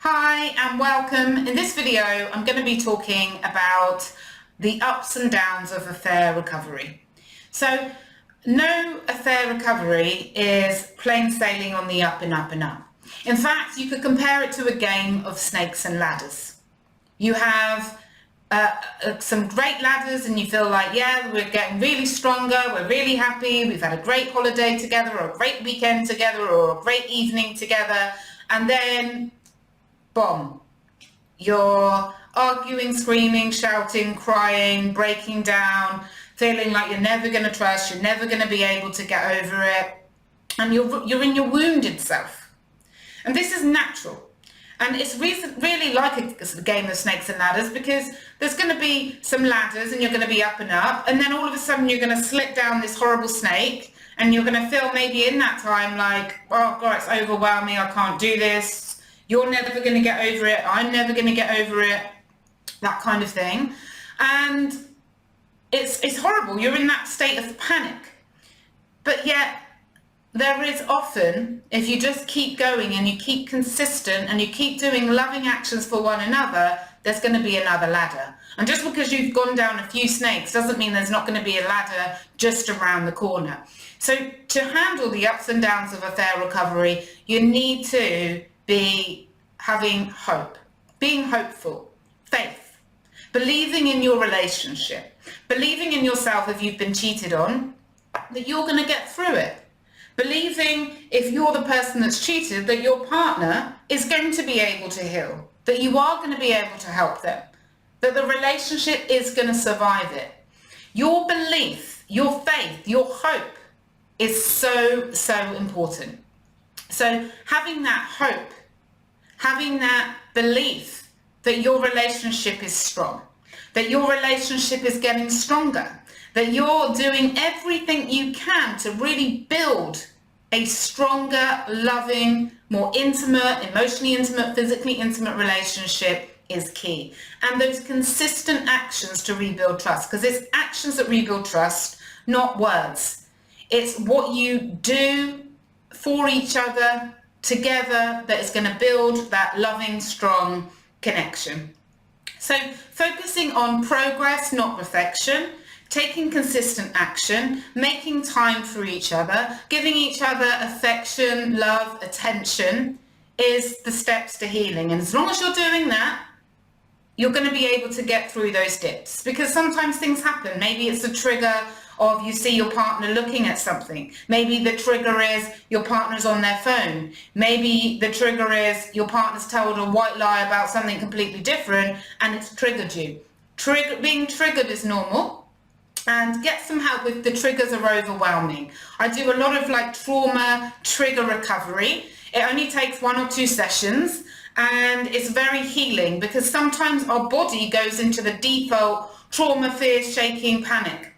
Hi and welcome. In this video I'm going to be talking about the ups and downs of affair recovery. So no affair recovery is plain sailing on the up and up and up. In fact, you could compare it to a game of snakes and ladders. You have some great ladders and you feel like, yeah, we're getting really stronger, we're really happy, we've had a great holiday together or a great weekend together or a great evening together, and then boom, you're arguing, screaming, shouting, crying, breaking down, feeling like you're never going to trust, you're never going to be able to get over it, and you're in your wounded self. And this is natural. And it's really like a game of snakes and ladders, because there's going to be some ladders and you're going to be up and up, and then all of a sudden you're going to slip down this horrible snake, and you're going to feel maybe in that time like, oh God, it's overwhelming, I can't do this. You're never going to get over it, I'm never going to get over it, that kind of thing. And it's horrible, you're in that state of panic. But yet, there is often, if you just keep going and you keep consistent and you keep doing loving actions for one another, there's going to be another ladder. And just because you've gone down a few snakes doesn't mean there's not going to be a ladder just around the corner. So to handle the ups and downs of affair recovery, you need to be having hope, being hopeful, faith, believing in your relationship, believing in yourself if you've been cheated on, that you're going to get through it. Believing if you're the person that's cheated, that your partner is going to be able to heal, that you are going to be able to help them, that the relationship is going to survive it. Your belief, your faith, your hope is so important. So having that hope, having that belief that your relationship is strong, that your relationship is getting stronger, that you're doing everything you can to really build a stronger, loving, more intimate, emotionally intimate, physically intimate relationship is key. And those consistent actions to rebuild trust, because it's actions that rebuild trust, not words. It's what you do for each other together that is going to build that loving, strong connection. So focusing on progress, not perfection, taking consistent action, making time for each other, giving each other affection, love, attention is the steps to healing. And as long as you're doing that, you're going to be able to get through those dips, because sometimes things happen. Maybe it's a trigger of you see your partner looking at something. Maybe the trigger is your partner's on their phone. Maybe the trigger is your partner's told a white lie about something completely different and it's triggered you. Being triggered is normal, and get some help if the triggers are overwhelming. I do a lot of trauma trigger recovery. It only takes 1 or 2 sessions, and it's very healing, because sometimes our body goes into the default trauma, fear, shaking, panic.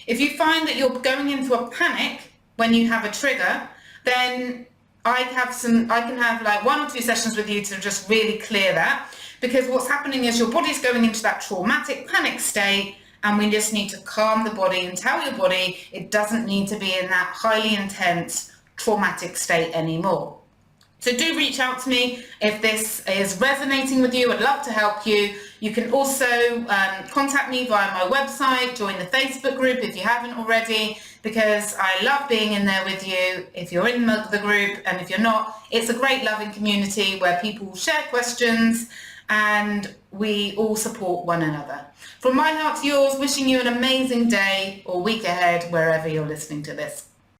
If you find that you're going into a panic when you have a trigger, then I can have 1 or 2 sessions with you to just really clear that, because what's happening is your body's going into that traumatic panic state, and we just need to calm the body and tell your body it doesn't need to be in that highly intense traumatic state anymore. So do reach out to me if this is resonating with you. I'd love to help you. You can also contact me via my website, join the Facebook group if you haven't already, because I love being in there with you if you're in the group, and if you're not, it's a great loving community where people share questions and we all support one another. From my heart to yours, wishing you an amazing day or week ahead wherever you're listening to this.